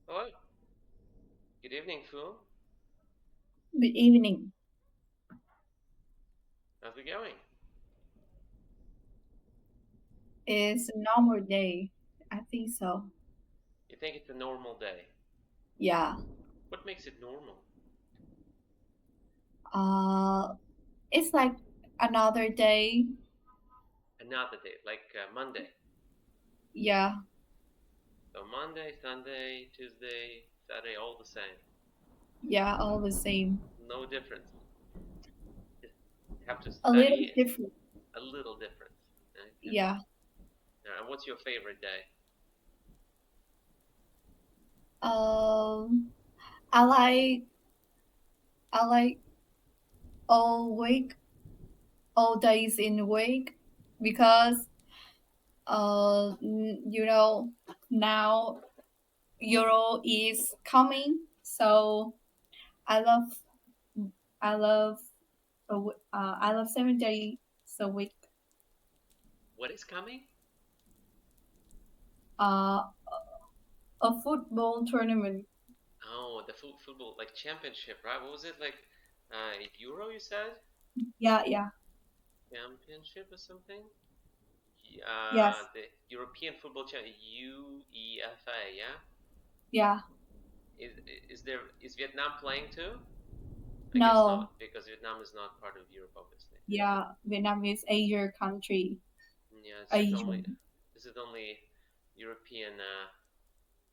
Hello. Good evening, Phuong. Good evening. How's it going? It's a normal day. I think so. You think it's a normal day? Yeah. What makes it normal? Uh, it's like another day. Another day, like Monday. Yeah. So Monday, Sunday, Tuesday, Saturday, all the same. Yeah. All the same. No difference. Just have to A little study different. a little difference. Okay. Yeah. And what's your favorite day? Um, I like I like all week, all days in the week, because now Euro is coming, so I love I love I love 7 days a week. What is coming? Uh, a football tournament. Oh, the football like championship, right? What was it like? Euro, you said? Yeah, yeah, Championship or something? yes, The European Football Championship, UEFA, yeah. yeah. Is is Vietnam playing too? I guess No, not because Vietnam is not part of Europe, obviously. yeah. Vietnam is Asia country. Yeah, Asian this is only European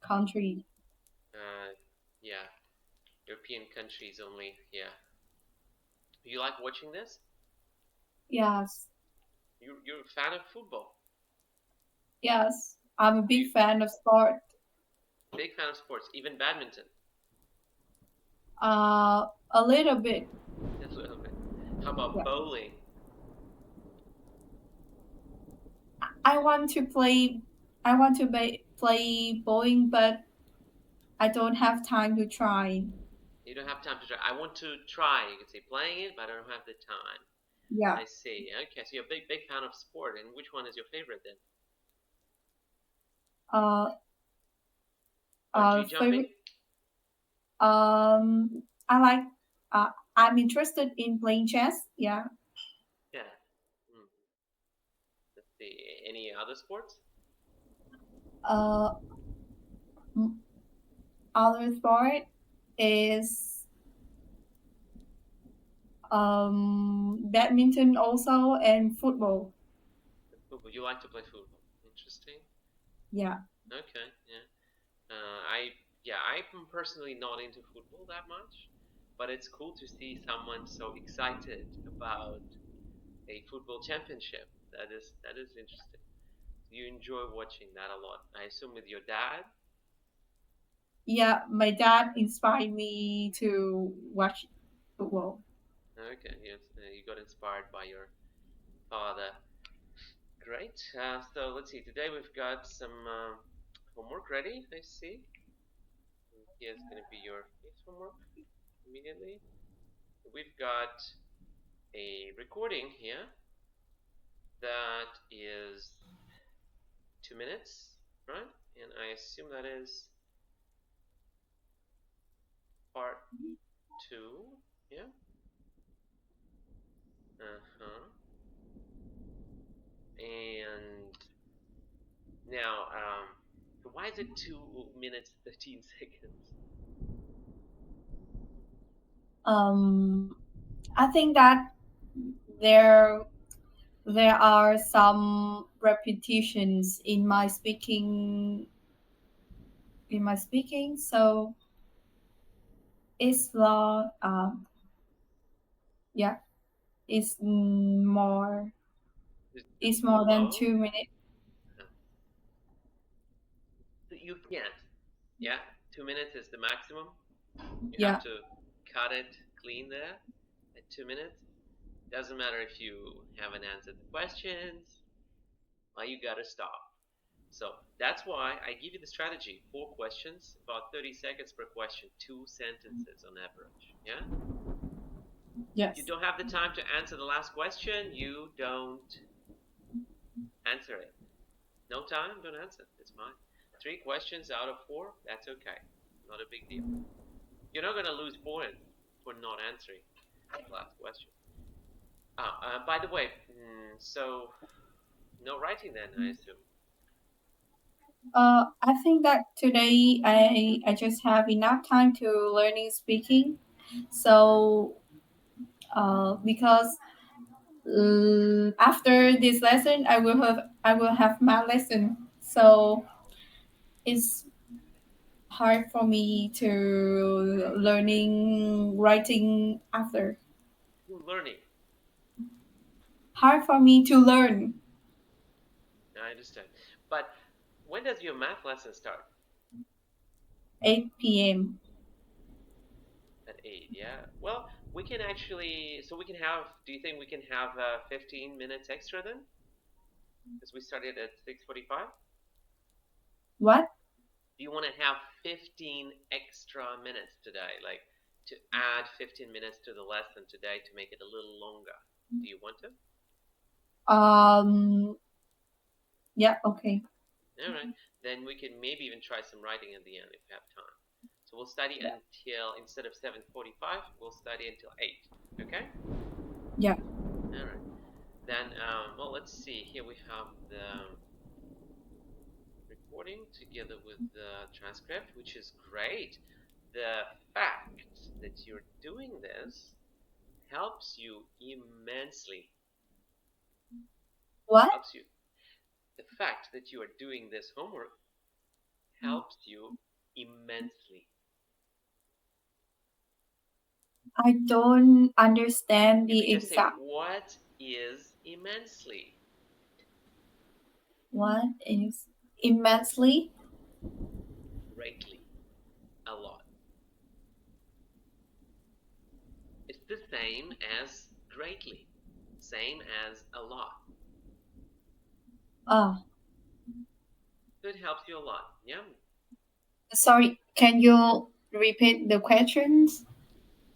country. uh yeah, European countries only. Yeah. You like watching this? Yes, You're a fan of football. yes. I'm a You big fan of sport. big fan of sports, even badminton. A little bit. A little bit. How about Yeah. bowling? I want to play. I want to play bowling, but I don't have time to try. You don't have time to try. I want to try. You could say playing it, but I don't have the time. Yeah. I see. Okay, so you're a big fan of sport, and which one is your favorite then? Uh, Bungee jumping? Favorite. I like. I'm interested in playing chess. Yeah. Yeah. Hmm. Let's see. Any other sports? Uh, m- Other sport is badminton also, and football. Football. You like to play football. Interesting. Yeah. Okay. Yeah. I yeah. I'm personally not into football that much, but it's cool to see someone so excited about a football championship. That is interesting. You enjoy watching that a lot. I assume with your dad. Yeah, my dad inspired me to watch football. Okay. Yes. You got inspired by your father. Great. So let's see. Today we've got some homework ready. I see. And here's going to be your next homework immediately. We've got a recording here that is 2 minutes, right? And I assume that is part two. Yeah. Uh huh. And now, so why is it 2 minutes 13 seconds? Um, I think that there there are some repetitions in my speaking, so it's long. Yeah, it's more. Is It's too more than low? 2 minutes. Uh, you can't. Yeah, 2 minutes is the maximum. You have Yeah. to cut it clean there at 2 minutes. Doesn't matter if you haven't answered the questions, well, you gotta stop. So that's why I give you the strategy. 4 questions, about 30 seconds per question, 2 sentences on average. Yeah? If you Yes. don't have the time to answer the last question, you don't answer it. No time, don't answer. It's fine. 3 questions out of 4, that's okay. Not a big deal. You're not going to lose points for not answering the last question. By the way, so no writing then, I assume. I think that today I just have enough time to learning speaking. So because after this lesson I will have my lesson. So it's hard for me to learning writing after. Learning. Hard for me to learn. I understand. But when does your math lesson start? 8 p.m. At 8, yeah. Well, we can actually, so we can have, do you think we can have 15 minutes extra then? Because we started at 6:45. What? Do you want to have 15 extra minutes today? Like to add 15 minutes to the lesson today to make it a little longer. Do you want to? Um. Yeah. Okay. All right. Then we can maybe even try some writing at the end if we have time. So we'll study Yeah. until, instead of 7:45, we'll study until 8. Okay? Yeah. All right. Then, well, let's see. Here we have the recording together with the transcript, which is great. The fact that you're doing this helps you immensely. What? Helps you. The fact that you are doing this homework helps you immensely. I don't understand You the could just say, exact. what is immensely? What is immensely? Greatly. A lot. It's the same as greatly. Same as a lot. Ah. So it helps you a lot. Yeah. Sorry. Can you repeat the questions?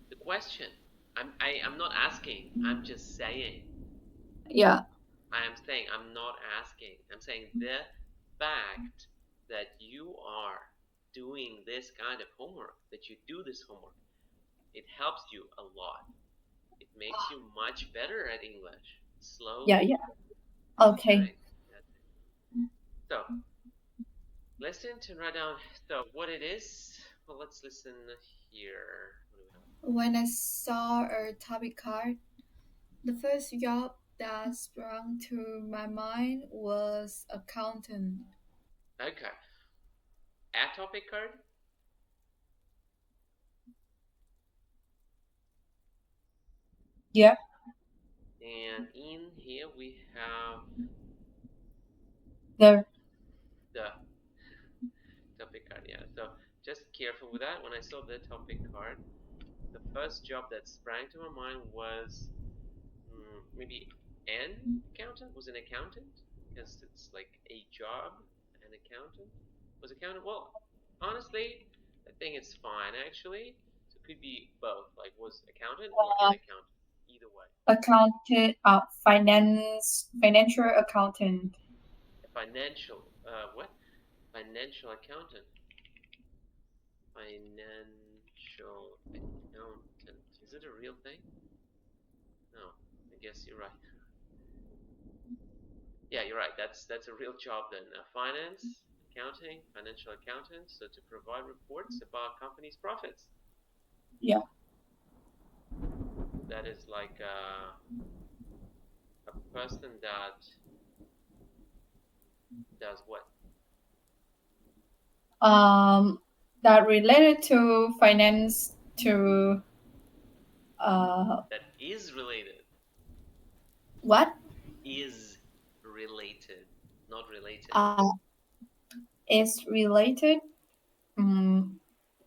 The question. I'm not asking. I'm just saying. Yeah. I am saying. I'm not asking. I'm saying the fact that you are doing this kind of homework, that you do this homework, it helps you a lot. It makes you much better at English. Yeah. Slowly. Yeah. Okay. Right. That's it. So listen to write down. So what it is? Well, let's listen here. What do we have? When I saw a topic card, the first job that sprang to my mind was accountant. Okay. A topic card. Yeah. And in here we have The the topic card. Yeah. So just careful with that. When I saw the topic card, the first job that sprang to my mind was maybe an accountant. Was an accountant because it's like a job. An accountant was accountant. Well, honestly, I think it's fine actually. So it could be both. Like was accountant or an accountant. Either way. accountant, financial accountant. A financial. What? Financial accountant. Financial accountant. Is it a real thing? No, I guess you're right. Yeah, you're right. That's a real job then. Finance, accounting, financial accountant. So to provide reports about company's profits. Yeah. That is like a person that does what? Um, that related to finance to That is related. what? Is related, not related. Is related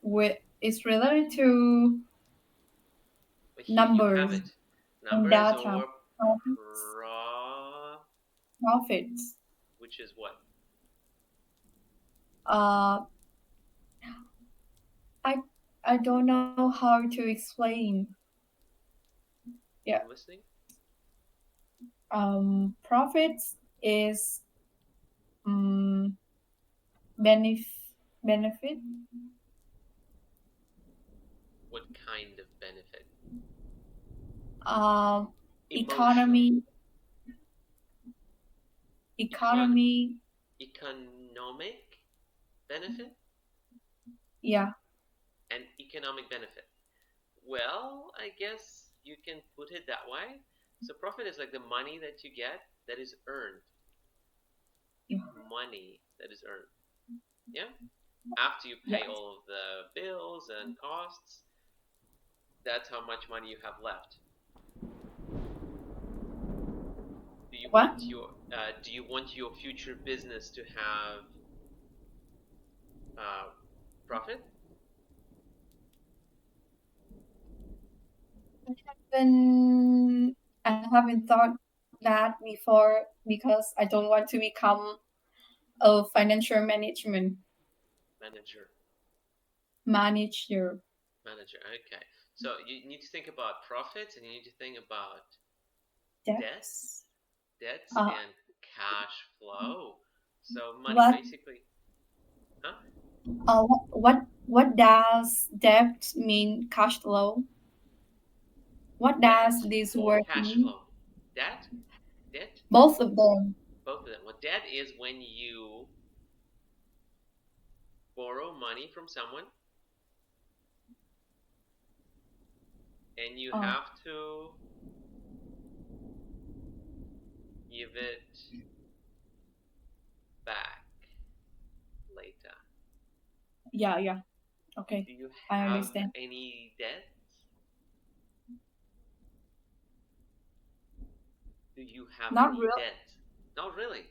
with is related to But here you have numbers it. and Numbers data or profits. Profits. which is what? Uh, I I don't know how to explain. Yeah. I'm listening. Profits is um, benefit. What kind of benefit? Emotional. Economy. Economy. Economic benefit? Yeah. And economic benefit. Well, I guess you can put it that way. So profit is like the money that you get that is earned. Yeah. Money that is earned. Yeah? After you pay Yes. all of the bills and costs, that's how much money you have left. Do you What? want your future business to have profit? I haven't thought that before because I don't want to become a financial management Manager. manager. Manager. Okay. So you need to think about profits and you need to think about Debts. debts Uh, and cash flow. So money what basically, huh? what does debt mean? Cash flow. What Debt does this or word cash mean? flow? Debt, debt, Both of them. both of them. Well, debt is when you borrow money from someone and you Oh, have to give it back later. yeah. Okay, Do you I have understand. any debts? Do you have Not any real. debts? Not really.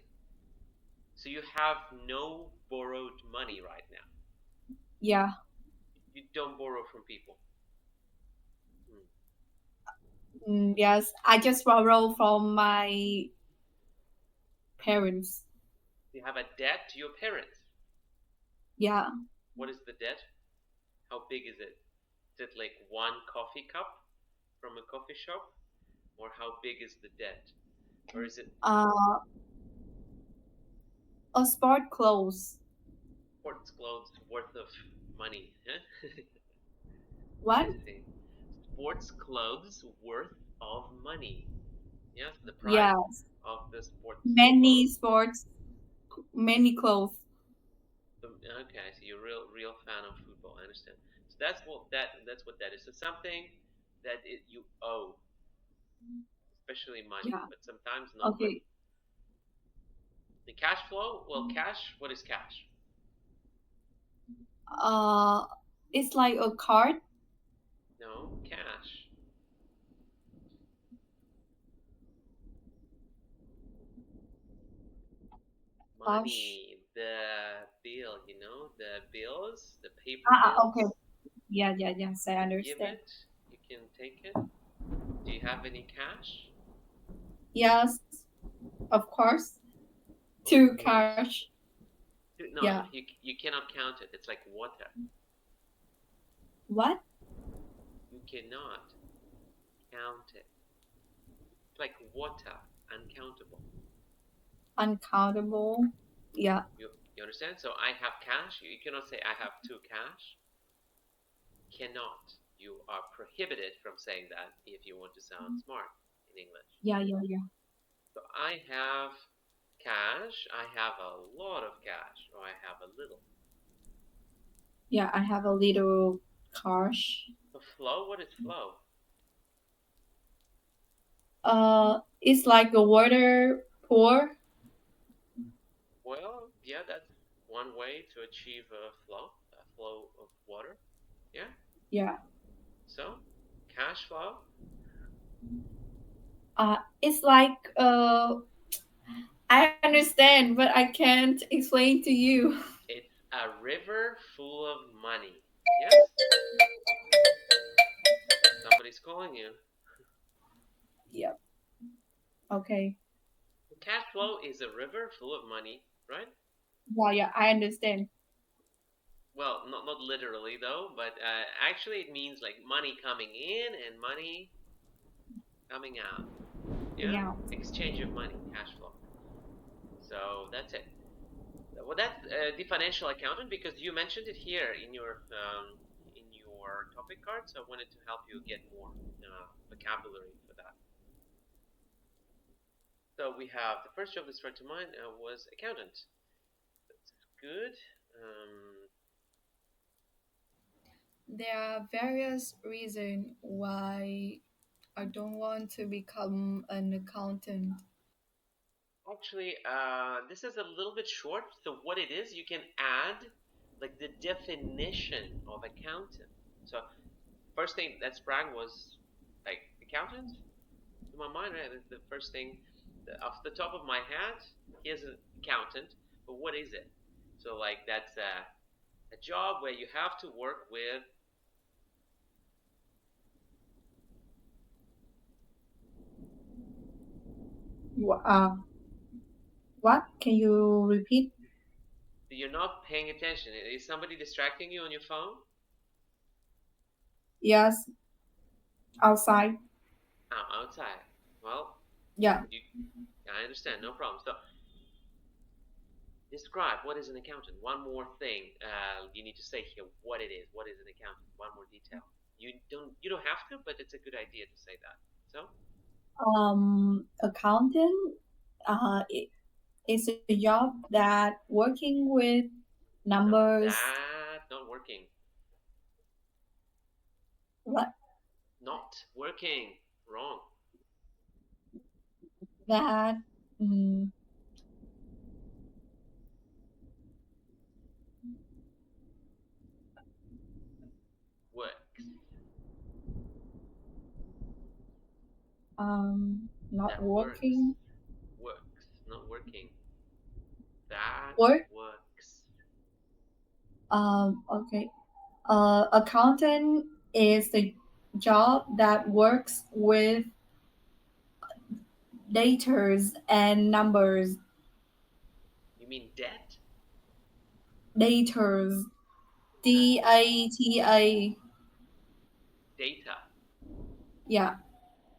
So you have no borrowed money right now. Yeah. You don't borrow from people. Yes, I just borrow from my parents. You have a debt to your parents. Yeah. What is the debt? How big is it? Is it like one coffee cup from a coffee shop? Or how big is the debt? Or is it Uh, a sport clothes. sports clothes worth of money? Huh? What? I see. Sports clothes worth of money. Yes, the price Yes. of the sports Many clothes. sports, many clothes. Okay, so you're a real fan of football. I understand. So that's what that is. So something that you owe, especially money, Yeah. but sometimes not money. Okay. The cash flow. Well, cash. What is cash? Uh, it's like a card. No, cash. Cash. Money. The bill. The bills, the paper Okay. bills. Yeah. Yes, I You can give understand. it. You can take it. Do you have any cash? Yes, of course. To What is? cash. No, Yeah. you cannot count it. It's like water. What? You cannot count it. It's like water, uncountable. Uncountable. Yeah. You understand? So I have cash. You cannot say I have two cash. Cannot. You are prohibited from saying that if you want to sound smart in English. Yeah. So I have cash. I have a lot of cash, or I have a little. Yeah, I have a little cash. So flow. What is flow? It's like a water pour. Well, yeah, that's one way to achieve a flow of water. Yeah. Yeah. So cash flow. It's like I understand, but I can't explain to you. It's a river full of money. Yes? Somebody's calling you. Yep. Okay. Cash flow is a river full of money, right? Yeah, I understand. Well, not literally though, but actually it means like money coming in and money coming out. Yeah? Yeah. Exchange of money, cash flow. So that's it. Well, that's the financial accountant, because you mentioned it here in your topic card, so I wanted to help you get more vocabulary for that. So we have the first job that started to mind was accountant. That's good. There are various reasons why I don't want to become an accountant. Actually, this is a little bit short. So what it is, you can add like the definition of accountant. So first thing that sprang was like accountant to my mind. Right, the first thing off the top of my head. Here's an accountant, but what is it? So like that's a job where you have to work with. What? Can you repeat? You're not paying attention. Is somebody distracting you on your phone? Yes, outside. Oh, outside. Well, Yeah. you, I understand. No problem. So describe what is an accountant. One more thing you need to say here. What it is. What is an accountant? One more detail. You don't have to, but it's a good idea to say that. So Accountant. It's a job that working with no, numbers. that not working. What? Not working. Wrong. That. mm, Works. Not That works. working. Works. Not working. That Work. works. Okay. Accountant is the job that works with datas and numbers. You mean debt? Datas. Uh, DATA. data. Yeah.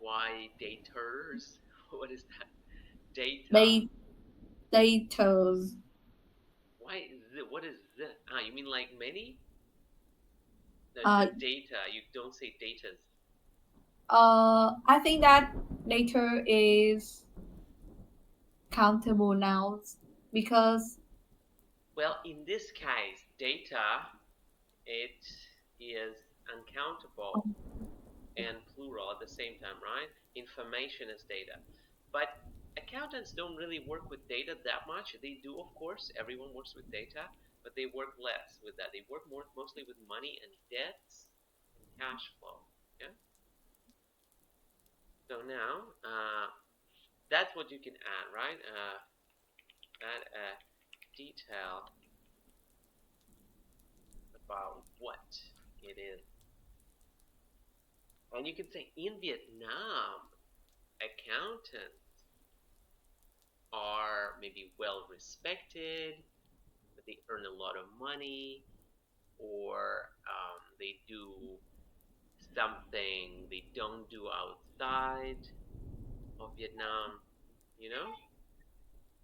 Why daters? What is that? Data. They datas. Why what is the? Ah, you mean like many? The Uh, data. You don't say datas. I think that data is countable nouns because Well, in this case, data it is uncountable and plural at the same time, right? Information is data. But accountants don't really work with data that much. They do, of course, everyone works with data, but they work less with that. They work more mostly with money and debts and cash flow. Yeah. So now, that's what you can add, right? Add a detail about what it is. And you can say in Vietnam, accountants are maybe well respected, but they earn a lot of money, or they do something they don't do outside of Vietnam. You know,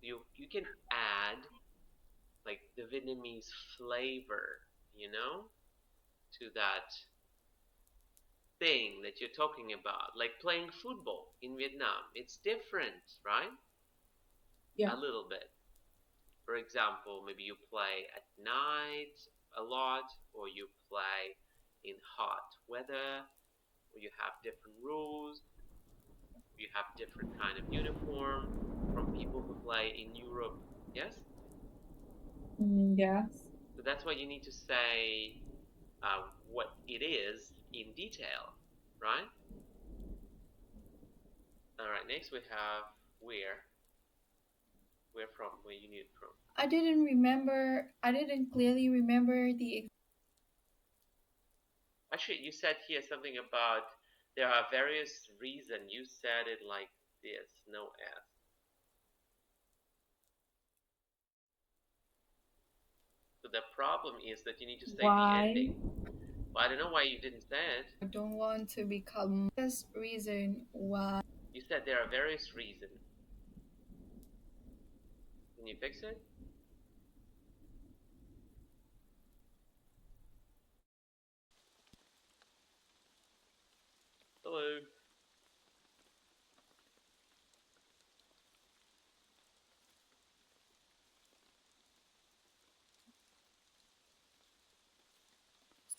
you can add like the Vietnamese flavor, to that thing that you're talking about, like playing football in Vietnam. It's different, right? yeah. A little bit. For example, maybe you play at night a lot, or you play in hot weather, or you have different rules, you have different kind of uniform from people who play in Europe. Yes? Yes. So that's why you need to say what it is in detail, right? All right, next we have where. Where from? Where you need it from. I didn't remember. I didn't clearly remember the. Actually, you said here something about there are various reasons. You said it like this, no S. So the problem is that you need to say the Why ending. Well, I don't know why you didn't say it. I don't want to become. This reason why. You said there are various reasons. Can you fix it?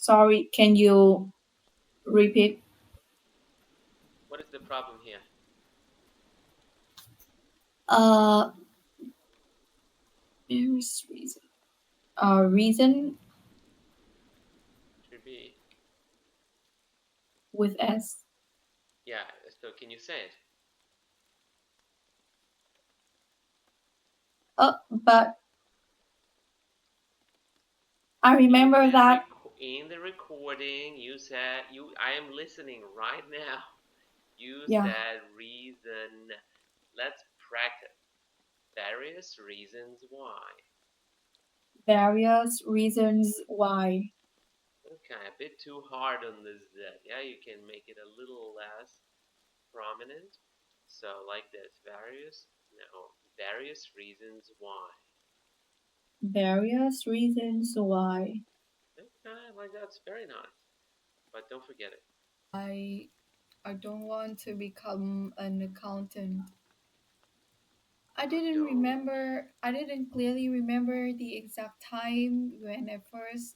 Sorry, can you repeat? What is the problem here? Uh, there's reason. Reason Should be, with S. yeah, so can you say it? But I remember that. In the recording, you said, I am listening right now. You Yeah, said reason. Let's practice. Various reasons why. various reasons why. Okay, a bit too hard on the Z. Yeah, you can make it a little less prominent. So like this, various reasons why. Various reasons why. Okay, like that's very nice. But don't forget it. I I don't want to become an accountant. Don't. I didn't clearly remember the exact time when I first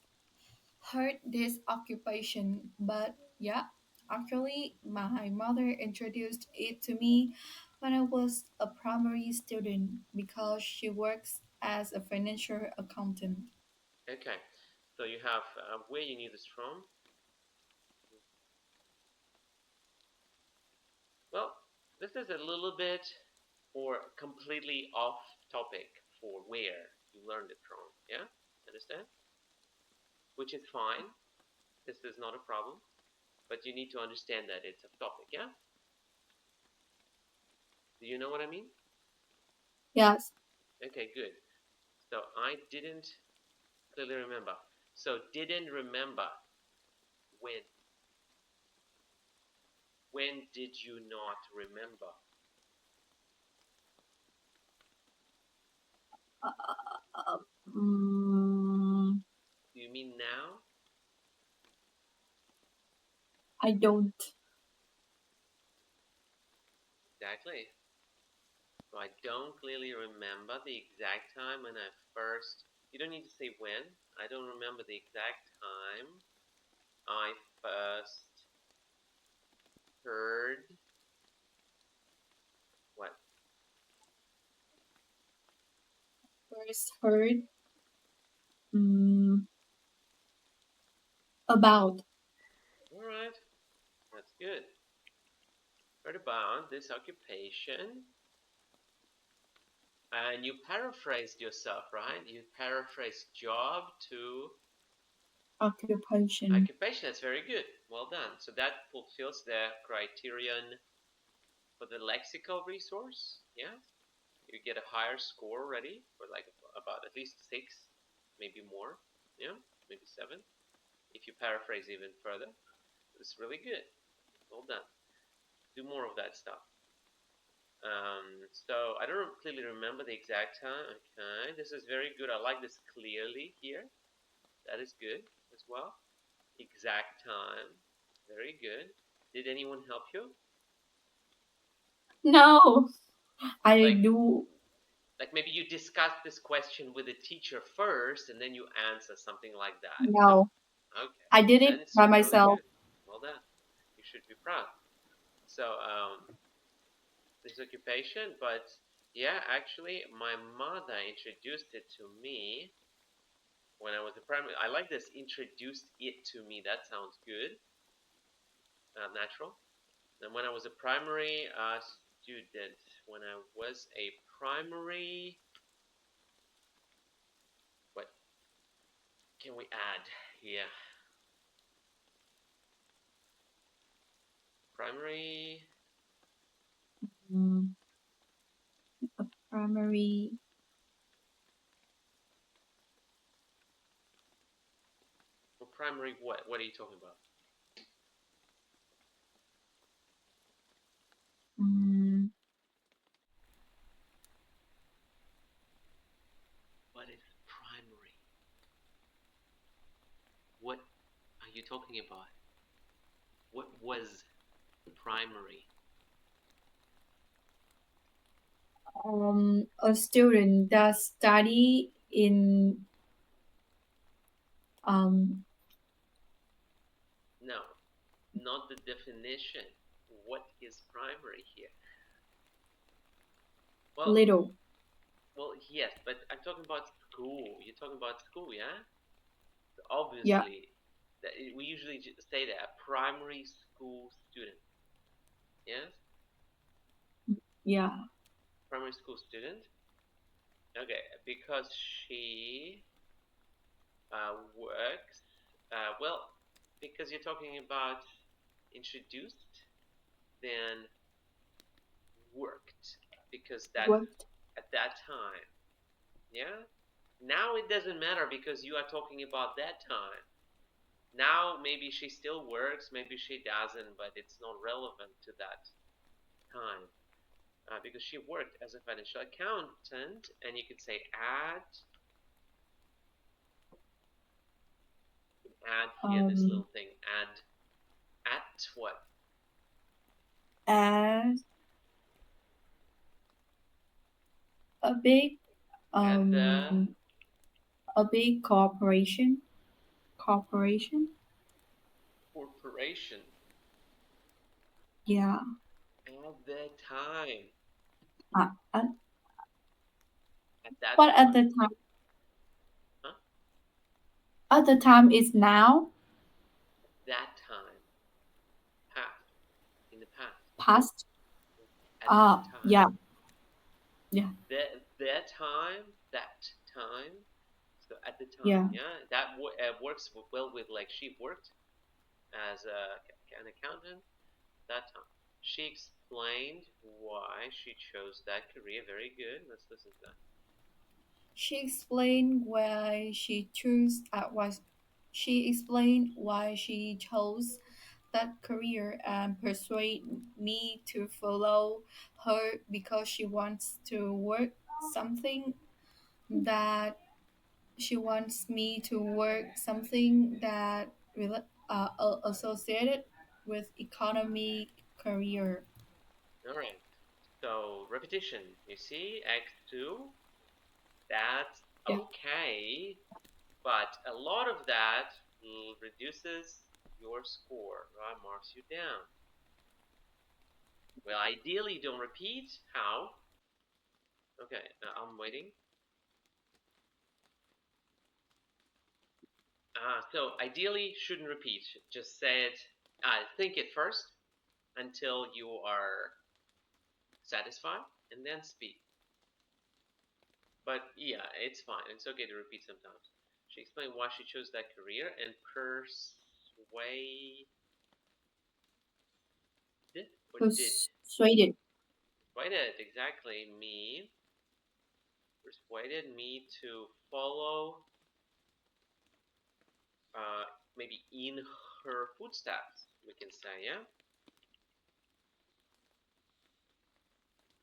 heard this occupation, but yeah, actually, my mother introduced it to me when I was a primary student because she works as a financial accountant. Okay, so you have where you need this from. Well, this is a little bit or completely off topic for where you learned it from. Yeah, understand? Which is fine. This is not a problem, but you need to understand that it's off topic. Yeah. Do you know what I mean? Yes, Okay, good. So I didn't clearly remember. So didn't remember when. When did you not remember? uh, mm, Do you mean now? I don't. Exactly. So I don't clearly remember the exact time when I first. You don't need to say when. I don't remember the exact time I first heard what? First heard mm, about All right, that's good. Heard about this occupation, and you paraphrased yourself, right? You paraphrased job to occupation. occupation. That's very good. Well done. So that fulfills the criterion for the lexical resource. Yeah, you get a higher score already for like about at least 6, maybe more. Yeah, maybe 7 if you paraphrase even further. It's really good. Well done. Do more of that stuff. So I don't clearly remember the exact time. Okay, this is very good. I like this clearly here. That is good as well. Exact time. Very good. Did anyone help you? No, I Like do. maybe you discuss this question with the teacher first and then you answer something like that. No? No, Okay. I did Then it it's by really myself. good. Well done. You should be proud. So this occupation, but yeah, actually my mother introduced it to me when I was a primary. I like this introduced it to me. That sounds good. Natural. And when I was a primary student, when I was a primary, what can we add here? Primary, Mm, primary. or primary what? What are you talking about? Mm, What is primary? What are you talking about? What was primary? a student that study in um not the definition. What is primary here? Well, Little. well, yes, but I'm talking about school. You're talking about school, yeah? Yeah. Obviously, that we usually say that a primary school student. Yes, Yeah. primary school student. Okay, because she works. Well, because you're talking about introduced, then worked. Because that What? at that time, yeah. Now it doesn't matter because you are talking about that time. Now maybe she still works, maybe she doesn't, but it's not relevant to that time. Because she worked as a financial accountant, and you could say add here this Um. little thing, at what? As a big At the um a big corporation. Corporation. corporation Yeah. at that time. Uh, uh, At that but time, huh? at the time is now That time, past, in the past. past. At that time, Yeah. Yeah. that time, that time. So at the time, Yeah. yeah, that works well with like she worked as an accountant that time. She explained why she chose that career. Very good. Let's listen to that. She explained why she chose was she explained why she chose that career and persuade me to follow her because she wants to work something that she wants me to work something that associated with economy career. All right. So repetition. You see, X2. That's Yeah. okay, but a lot of that reduces your score, right? Marks you down. Well, ideally, don't repeat. How? Okay, I'm waiting. So ideally, shouldn't repeat. Just say it. Think it first until you are satisfied, and then speak. But yeah, it's fine. It's okay to repeat sometimes. She explained why she chose that career and persuade or did Persuaded. persuaded exactly me persuaded me to follow uh, maybe in her footsteps. We can say yeah.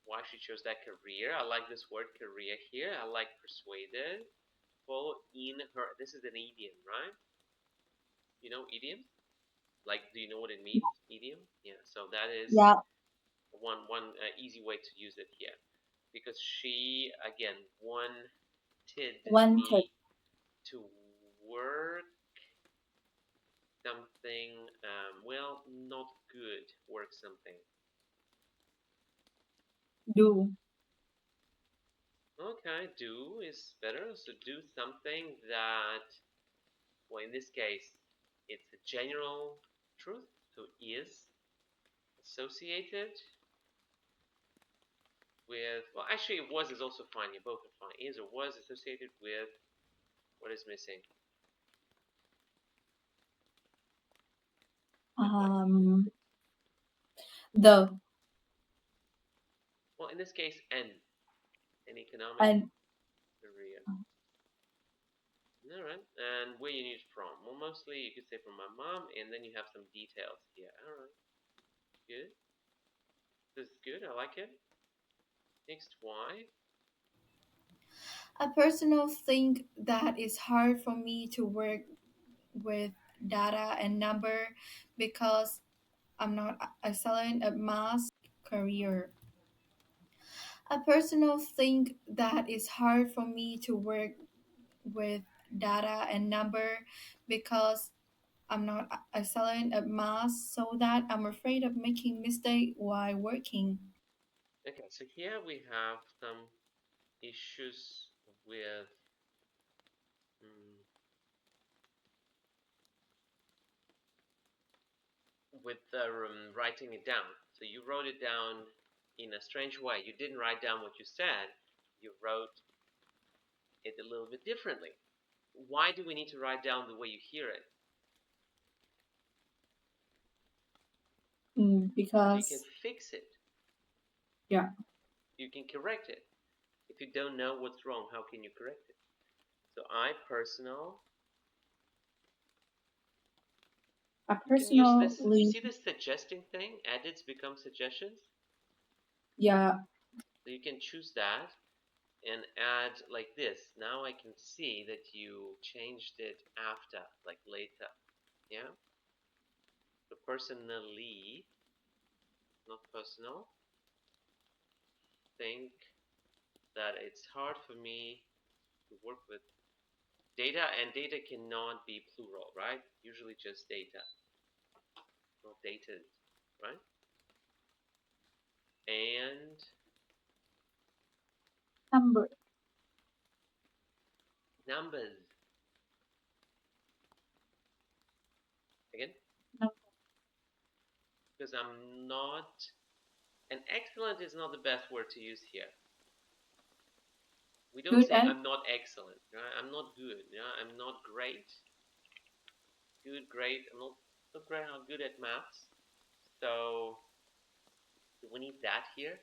Why she chose that career. I like this word career here. I like persuaded. Follow in her. This is an idiom, right? You know idiom? Like, do you know what it means? Idiom? Yeah. So that is Yeah. one easy way to use it here, because she again wanted Wanted. me to work something. Well, not good. Work something. Do. Okay, do is better. So do something that, well, in this case, it's a general truth. So is associated with, well, actually, was is also fine. You both are fine. Is or was associated with what is missing? With what? Um. The. Well, in this case, an economic And career. All right. And where you need it from? Well, mostly you could say from my mom, and then you have some details here. All right. Good. This is good. I like it. Next, why? a personal thing that is hard for me to work with data and number because I'm not excellent at math career. A personal thing that is hard for me to work with data and number because I'm not excellent at math, so that I'm afraid of making mistake while working. Okay, so here we have some issues with mm, writing it down. So you wrote it down in a strange way. You didn't write down what you said. You wrote it a little bit differently. Why do we need to write down the way you hear it? So you can Because fix it. yeah, You can correct it. If you don't know what's wrong, how can you correct it? So I personal. I You can use this. You personally, see this suggesting thing? Edits become suggestions. yeah, So you can choose that and add like this. Now I can see that you changed it after, like later. Yeah. So personally, not personal, think that it's hard for me to work with data, and data cannot be plural, right? Usually just data, not dated, right? And number, numbers. Again, number because I'm not, and excellent is not the best word to use here. We don't good say at I'm not excellent, right? I'm not good, yeah? I'm not great. Good, great. I'm not great, I'm good at maths. So do we need that here?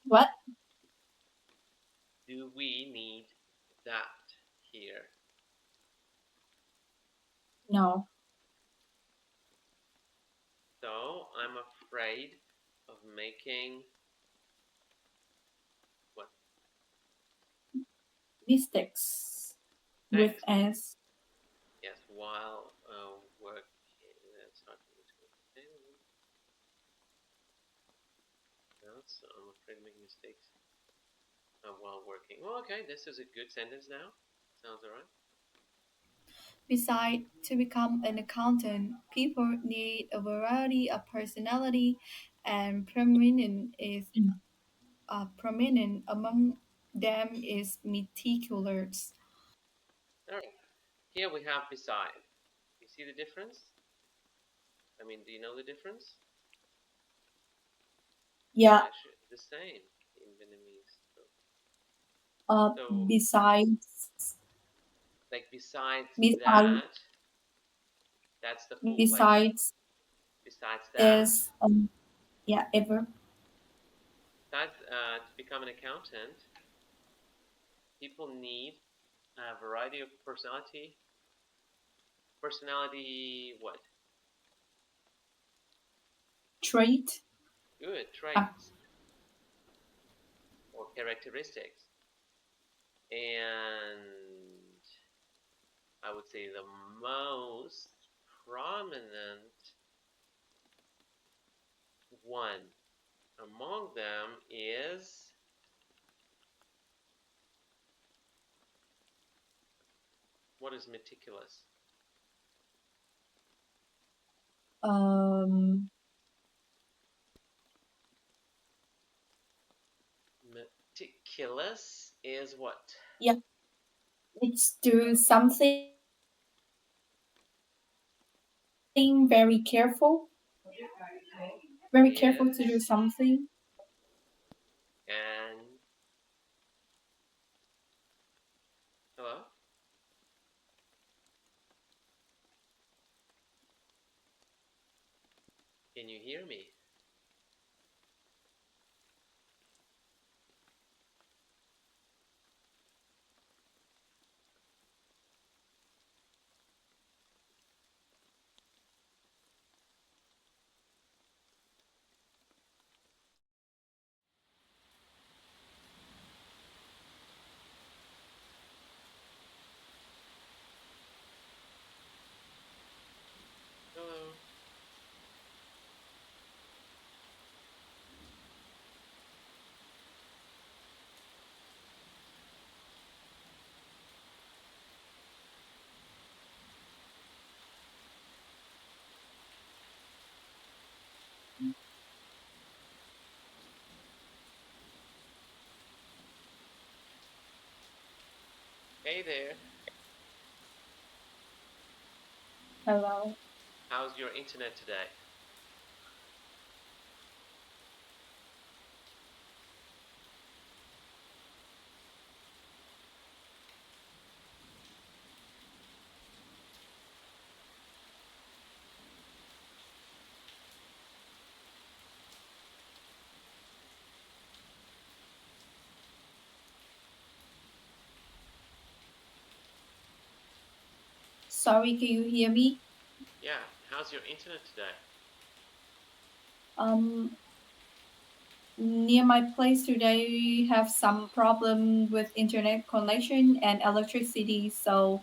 what? Do we need that here? No, So I'm afraid of making what? mistakes with Thanks. S. Yes, while working. That's hard for me to understand. So I'm afraid of making mistakes while working. Well, okay, this is a good sentence now. Sounds alright. Besides, to become an accountant, people need a variety of personality, and prominent among them is meticulous. Alright. Here we have beside. You see the difference? I mean, do you know the difference? Yeah. Actually, the same in Vietnamese. Uh, So besides, like besides besides, that, that's the full place. besides Besides that, is yeah, ever besides to become an accountant, people need a variety of personality. Personality, what? trait. Good Uh, traits or characteristics. And I would say the most prominent one among them is what is meticulous? um, Meticulous is what? yeah, it's do something very careful, very careful to do Yes. something. And hello? Can you hear me? Hello? Hey there. Hello. How's your internet today? Sorry, can you hear me? Yeah, how's your internet today? Um, Near my place today, we have some problem with internet connection and electricity. So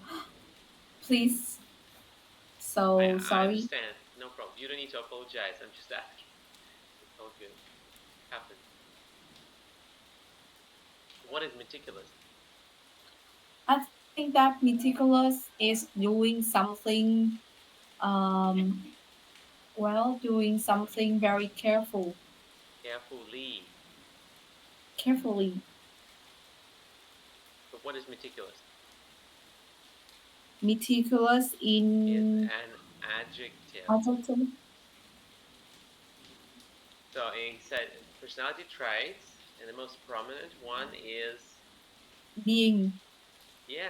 please, I so I sorry. understand. No problem. You don't need to apologize. I'm just asking. It's all good. Happens. What is meticulous? I think that meticulous is doing something, um, doing something very Carefully. carefully. So what is meticulous? Meticulous Is in an adjective. adjective, So he said personality traits, and the most prominent one is being. yeah.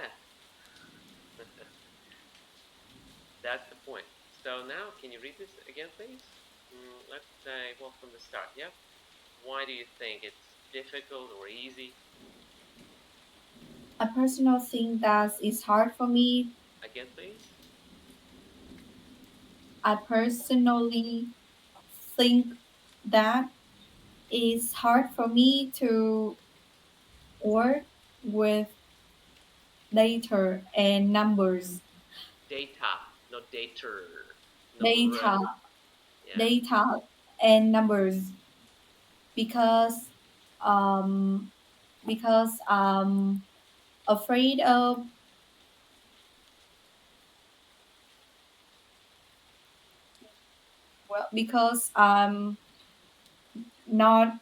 That's the point. So now, can you read this again, please? Let's say, well, from the start. Yeah. Why do you think it's difficult or easy? A personal thing that is hard for me. Again, please. I personally think that it's hard for me to work with data and numbers. Data, not dater, no r. Data, Yeah. data and numbers because um I'm afraid of because I'm not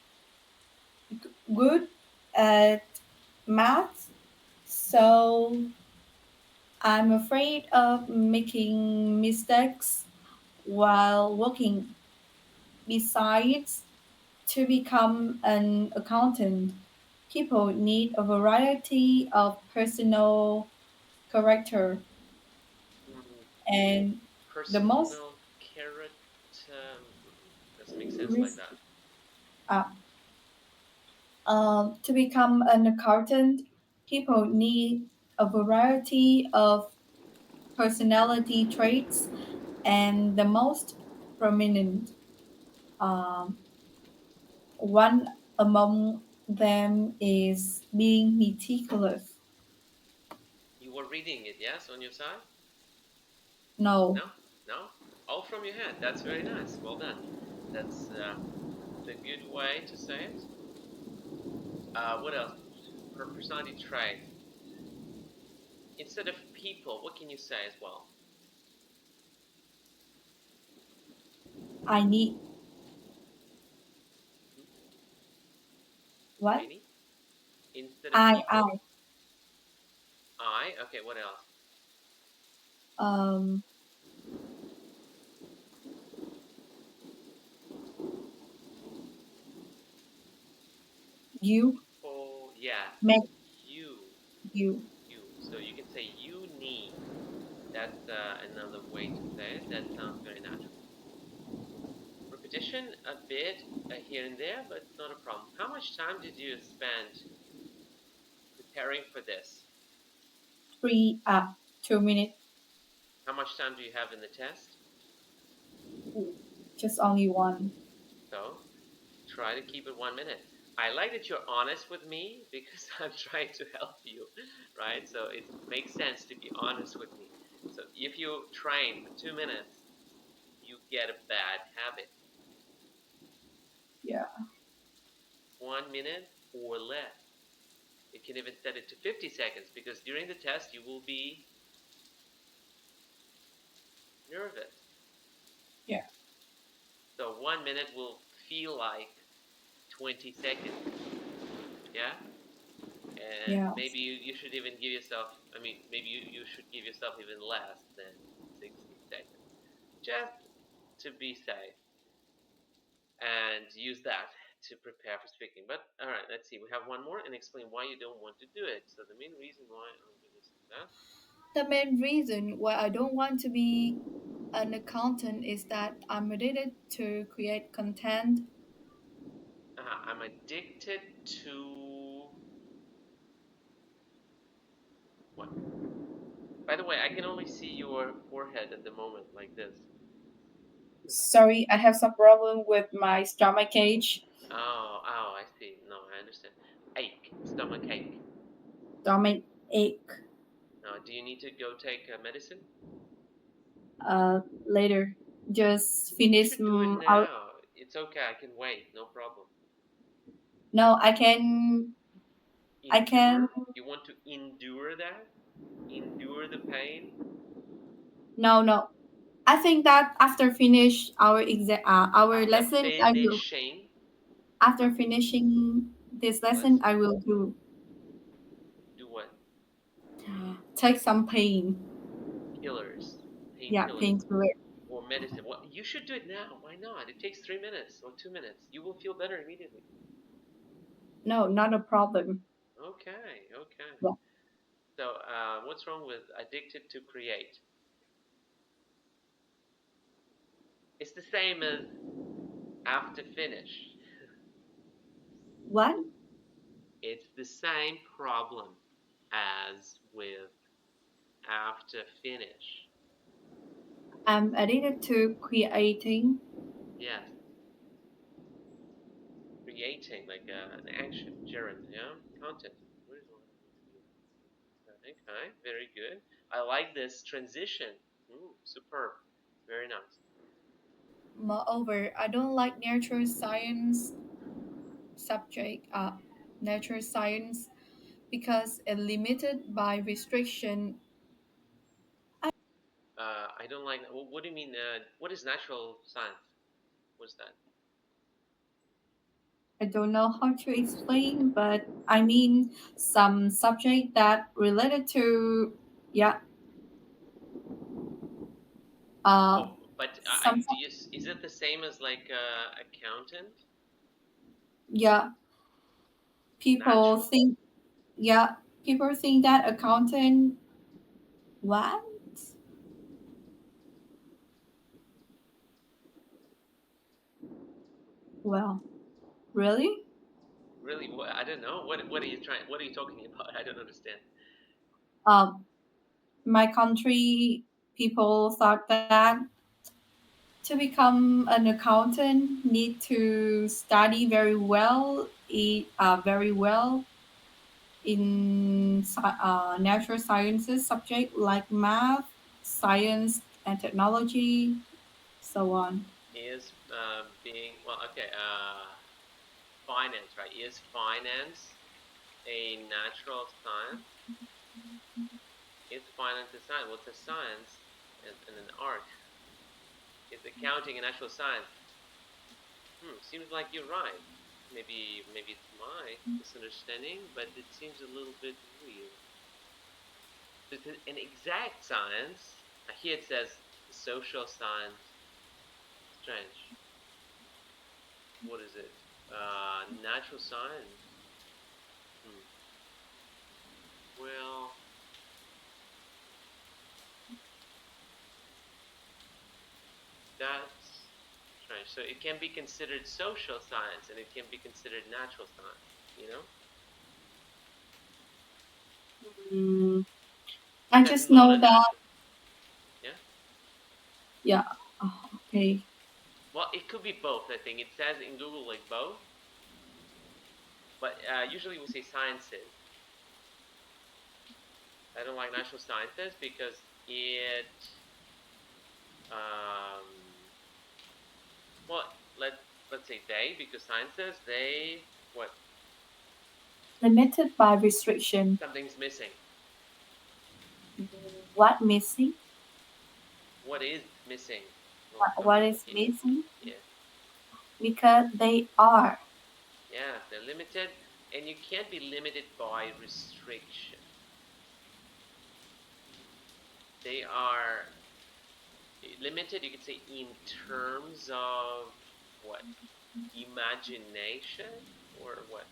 good at math, so I'm afraid of making mistakes while working. Besides, to become an accountant, people need a variety of personal character, Mm, and the most personal carrot doesn't make sense like risk that. uh, to become an accountant, people need a variety of personality traits, and the most prominent um, one among them is being meticulous. You were reading it, yes, on your side? No, No? No? All from your head. That's very nice. Well done. That's the good way to say it. What else? Personality trait. Instead of people, what can you say as well? I need Hmm? what? Any? Instead of I, people, I. Okay, what else? um, you People, yeah. make You. you. You. So you can say you need. That's another way to say it. That sounds very natural. Repetition a bit here and there, but it's not a problem. How much time did you spend preparing for this? Free up 2 minutes. How much time do you have in the test? Just only one. So try to keep it 1 minute. I like that you're honest with me because I'm trying to help you, right? So it makes sense to be honest with me. So if you train for 2 minutes, you get a bad habit. Yeah. 1 minute or less. You can even set it to 50 seconds because during the test you will be nervous. Yeah. So 1 minute will feel like 20 seconds. Yeah? And Yeah. maybe you should even give yourself, I mean, maybe you should give yourself even less than 60 seconds, just to be safe, and use that to prepare for speaking. But all right, let's see. We have one more, and explain why you don't want to do it. So the main reason why, oh goodness, that. The main reason why I don't want to be an accountant is that I'm addicted to create content. I'm addicted to what? By the way, I can only see your forehead at the moment, like this. Sorry, I have some problem with my stomach cage. Oh, I see. No, I understand. Ache, stomach ache. Stomach ache. Now, do you need to go take medicine? Later. Just You finish should do it out. now. It's okay. I can wait. No problem. No, I can. I can. Endure? You want to endure that? Endure the pain? No, no. I think that after finish our After lesson, I will. finishing, After finishing this lesson, lesson, I will do what? take some pain. Killers, Yeah, painkillers, painkiller. or medicine. What? You should do it now. Why not? It takes 3 minutes or 2 minutes. You will feel better immediately. No, not a problem. Okay, okay. Yeah. So, what's wrong with addicted to create? It's the same as after finish. What? It's the same problem as with after finish. I'm addicted to creating. Yes, creating like an action, gerund, yeah, content. What is what I need to do? Okay, very good. I like this transition. Superb, very nice. Moreover, I don't like natural science subject. Natural science because it limited by restriction. I don't like. What do you mean? What is natural science? What's that? I don't know how to explain, but I mean some subject that related to yeah uh Oh, but some do you? Is it the same as like accountant? yeah people Natural? think yeah people think that accountant what well really Really? I don't know. What are you trying? What are you talking about? I don't understand. um my country people thought that to become an accountant need to study very well very well in natural sciences subject like math, science, and technology, so on. Is being well? Okay. Finance, right? Is finance a natural science? Is finance a science? What's a science and an art? Is accounting a natural science? Seems like you're right. Maybe it's my misunderstanding, but it seems a little bit weird. So it's an exact science. Here it says social science. Strange. What is it? Natural science. Hmm. Well, that's strange. So it can be considered social science and it can be considered natural science. You know, Mm, it I says just not know a that, natural. Yeah. yeah, okay. Well, it could be both. I think it says in Google like both, but usually we say sciences. I don't like natural sciences because it um well let's say they because sciences they what Limited by restriction. something's missing. What missing? What is missing? Well, What something. is missing? Yeah. Because they are. Yes, they're limited and you can't be limited by restriction. They are limited, you could say, in terms of what? Imagination or what?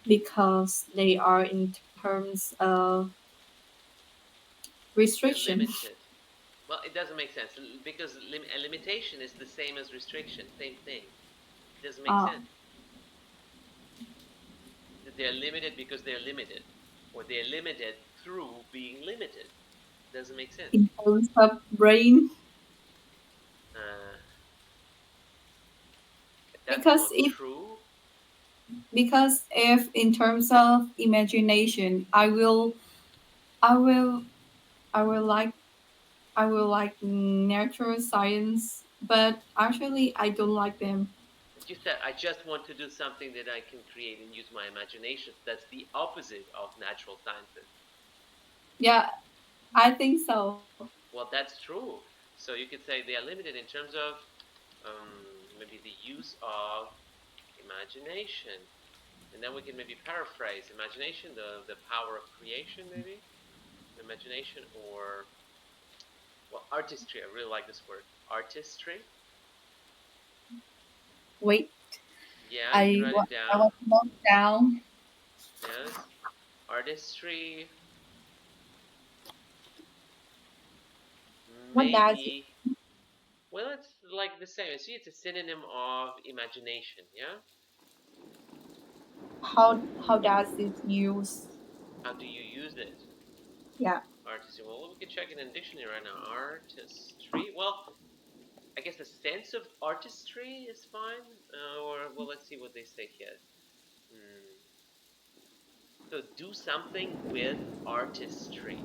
because they are in terms of They're restriction. limited. Well, it doesn't make sense because a limitation is the same as restriction, same thing. It doesn't make Uh, sense. They're limited because they're limited, or they're limited through being limited. It doesn't make sense. in terms of brain, Uh, that's because not if true. in terms of imagination, I will I will like I will like natural science, but actually I don't like them. But you said, I just want to do something that I can create and use my imagination. That's the opposite of natural sciences. Yeah, I think so. Well, that's true. So you could say they are limited in terms of maybe the use of imagination. And then we can maybe paraphrase imagination, the power of creation, maybe imagination, or well, artistry. I really like this word, artistry. Wait, Yeah, you can write it I down. want to note down. Yes, artistry. What does it, Maybe. Well, it's like the same. See, it's a synonym of imagination. Yeah. how does it use? How do you use it? Yeah. Artistry. Well, we can check it in dictionary right now. Artistry. Well, I guess the sense of artistry is fine. Or well, let's see what they say here. Hmm. So do something with artistry,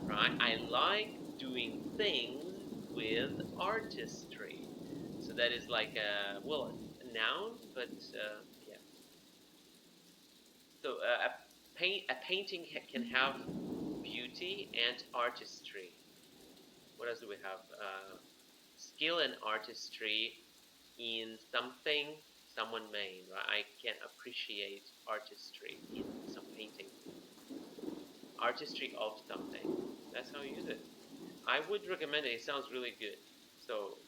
right? I like doing things with artistry. So that is like a well, a noun, but yeah. So a painting can have beauty and artistry. What else do we have? Skill and artistry in something someone made. Right? I can appreciate artistry in some painting. Artistry of something. That's how you use it. I would recommend it. It sounds really good. So,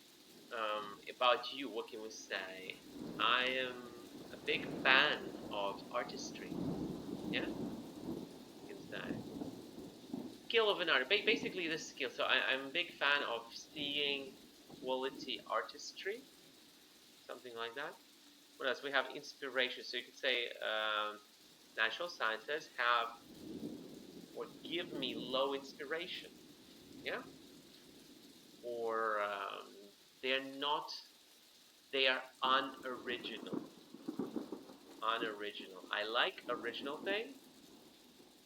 about you, what can we say? I am a big fan of artistry. Yeah, you can say. Skill of an artist. Basically, this skill. So, I'm a big fan of seeing quality artistry, something like that. What else? We have inspiration. So, you could say natural sciences have or give me low inspiration. Yeah, or they're not, they are unoriginal. Unoriginal. I like original things,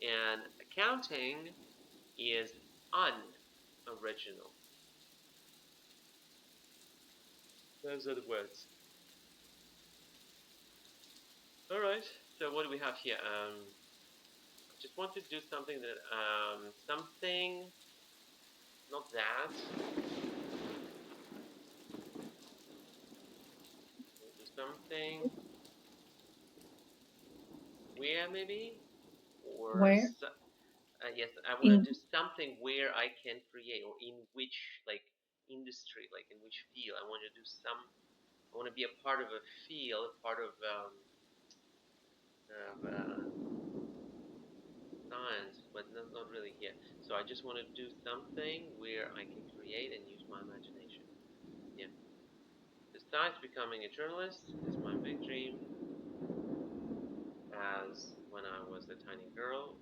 and accounting is unoriginal. Those are the words. All right. So what do we have here? I just want to do something that something, not that. We'll do something where maybe, or Where yes, I want to in do something where I can create, or in which like industry, like in which field. I want to do some. I want to be a part of a field, part of science, but not really here. So I just want to do something where I can create and use my imagination. Yeah. Besides becoming a journalist is my big dream. As when I was a tiny girl.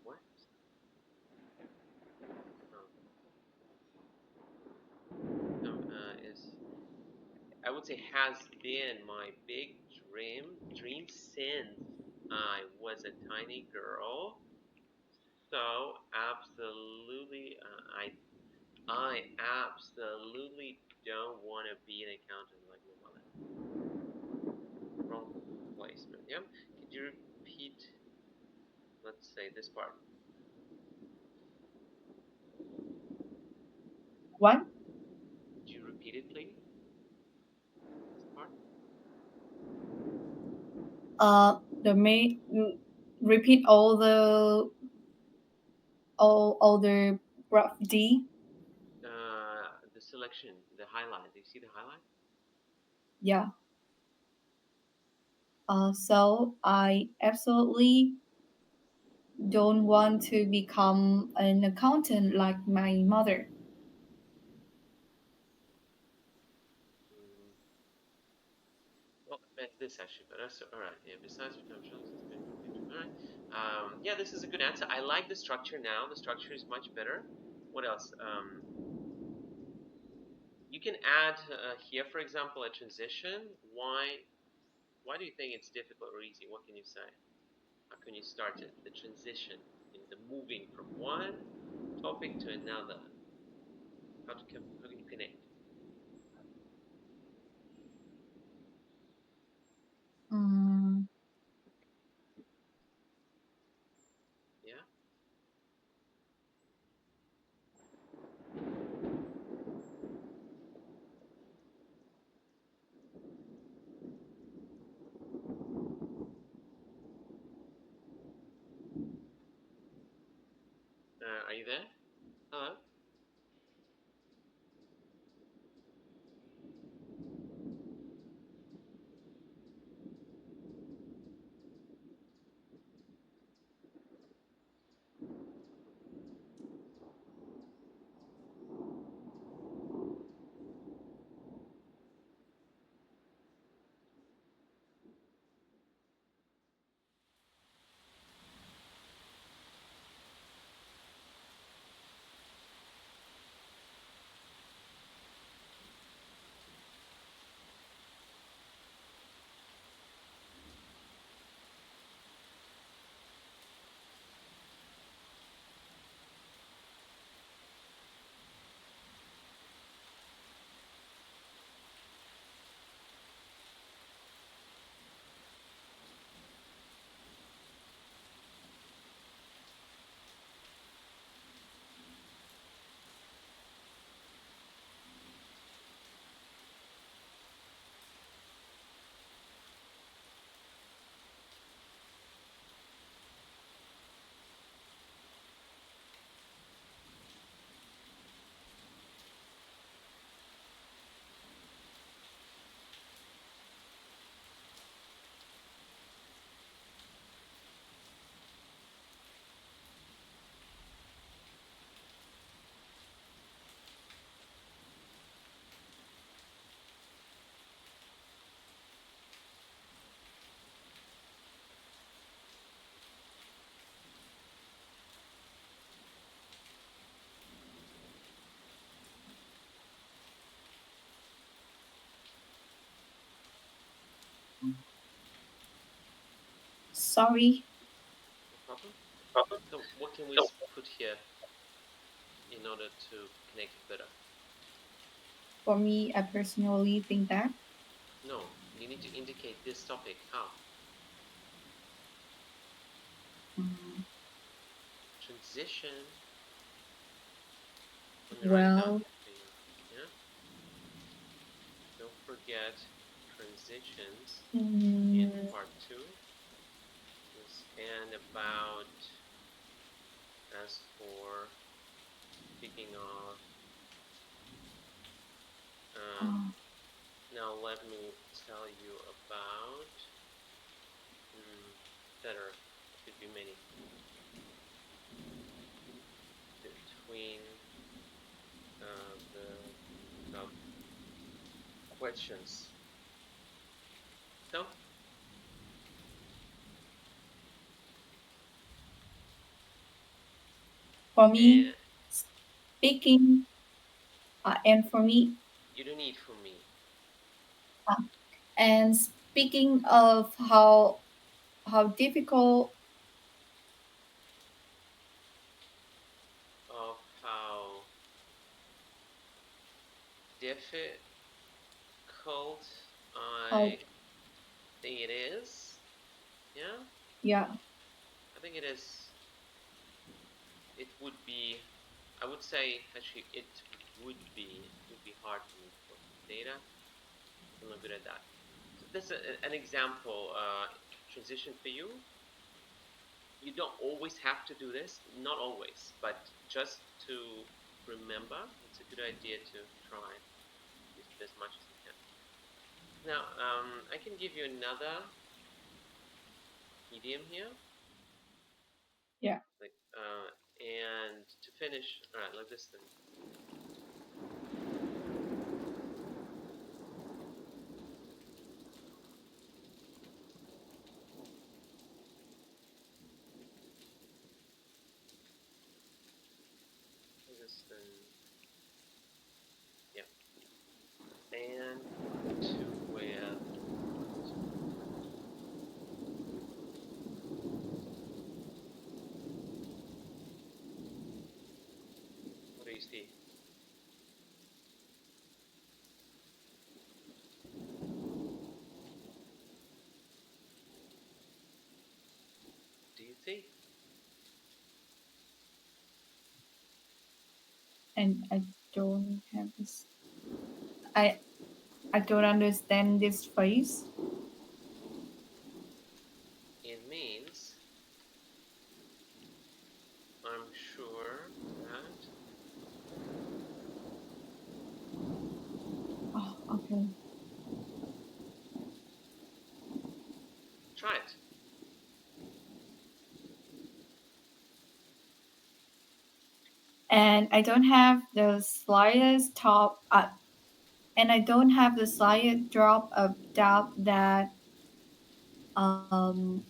What? Oh, is I would say has been my big dream since I was a tiny girl. So absolutely, I absolutely don't want to be an accountant like my mother. Wrong placement. Yeah. Could you repeat? Let's say this part. what? Could you repeat it, please? This part. The main repeat all the rough D. The selection, the highlight. Do you see the highlight? Yeah. So I absolutely don't want to become an accountant like my mother. Mm, well, I meant this actually, but that's all right. Yeah. Besides potentials, it's good for future. All right. Yeah, this is a good answer. I like the structure now. The structure is much better. What else? You can add here, for example, a transition. Why do you think it's difficult or easy? What can you say? How can you start it? The transition in the moving from one topic to another. How can you connect? Mm, Yeah. Are you there? Hello. sorry. No problem. So what can we put here in order to connect it better? For me, I personally think that. No, you need to indicate this topic. How? Mm, Transition. Let me write it down well, here for you. Yeah. Don't forget transitions in mm, part two. And about as for speaking of, um, uh, now let me tell you about better. Could be many between the sub questions. So, for me, and speaking, and for me, you don't need for me uh, and speaking of how difficult, of how difficult how I think it is. Yeah, yeah, I think it is. It would be. I would say actually it would be hard for me to work with data. I'm not good at that. So this is an example. transition for you. You don't always have to do this, not always, but just to remember, it's a good idea to try use it as much as you can. Now, I can give you another idiom here. Yeah. Like, and to finish, all right, like this then. Like this then. Yeah. And to where. What do you see? Do you see? And I don't have this. I I don't understand this phrase. It means I'm sure that. Oh, okay. Try it. And I don't have the slightest top. And I don't have the slightest drop of doubt that um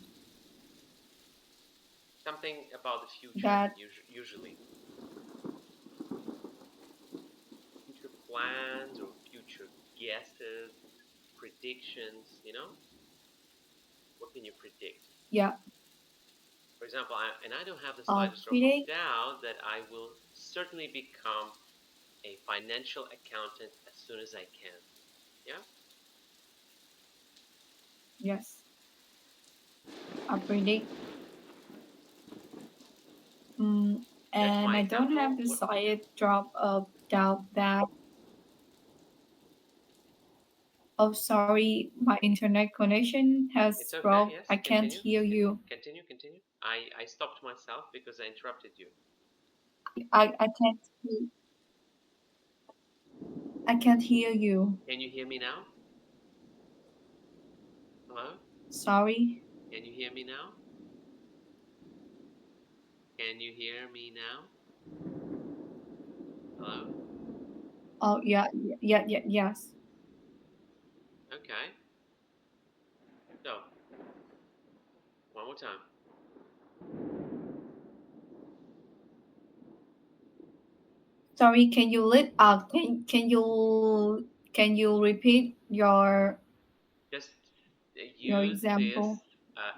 Something about the future, that usually. Future plans or future guesses, predictions, What can you predict? yeah For example, I don't have the slightest drop of predict. doubt that I will certainly become a financial accountant as soon as I can. Yeah? Yes, I predict. Mm, That's and my I don't have example. the What? Yeah. slightest drop of doubt that. Oh, sorry, my internet connection It's has okay. broke. Yes. I can't Continue. hear you. Continue. I stopped myself because I interrupted you. I can't. I can't hear you. Can you hear me now? Hello? Sorry. Can you hear me now? Can you hear me now? Hello? Oh yeah, yes. Okay. So, one more time. Sorry, can you can you repeat Just your use this example?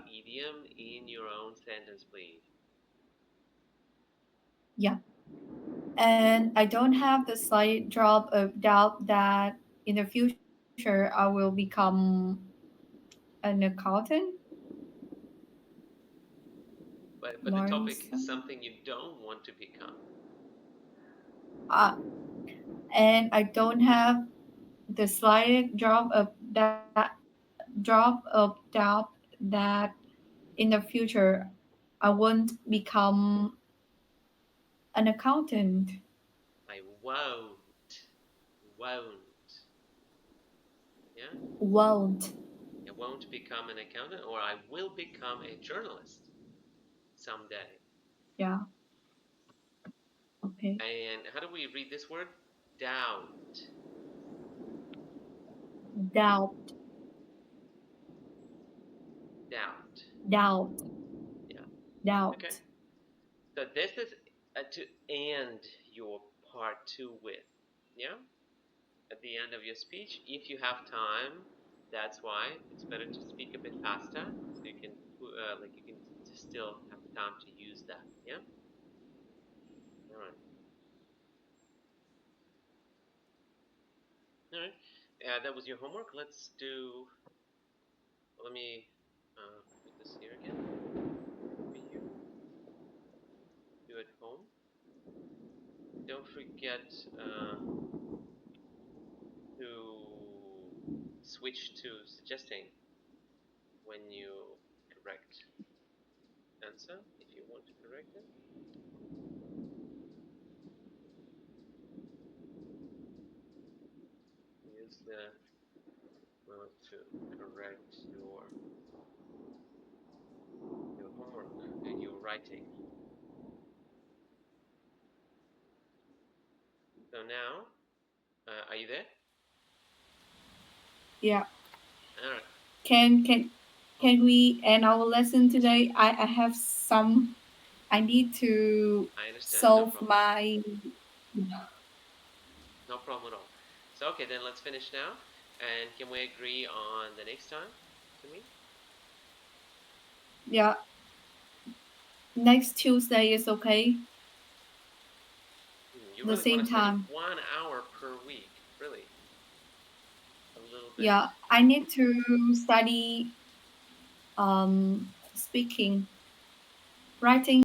idiom in your own sentence, please. Yeah. And I don't have the slight drop of doubt that in the future I will become an accountant. But the Learn topic is some. something you don't want to become. Uh, and I don't have the slight drop of doubt that in the future I won't become an accountant. I won't. Yeah? Won't. I won't become an accountant, or I will become a journalist someday. Yeah. Okay. And how do we read this word? Doubt. Doubt. Doubt. Doubt. Yeah. Okay. Doubt. So this is to end your part two with. Yeah? At the end of your speech, if you have time, that's why it's better to speak a bit faster so you can you can still have time to use that. Yeah. All right. All right. That was your homework. Let's do. Let me put this here again for you. You at home. Don't forget to switch to suggesting when you correct answer if you want to correct it. Use the mode to correct your homework and your writing. So now, are you there? Yeah. All right. Can we end our lesson today? I have some. I need to I understand. No solve problem. my. No problem at all. So okay, then let's finish now. And can we agree on the next time to meet? Yeah. Next Tuesday is okay. You The really want same to study time. 1 hour per week? Really? A little bit. Yeah. I need to study speaking, writing.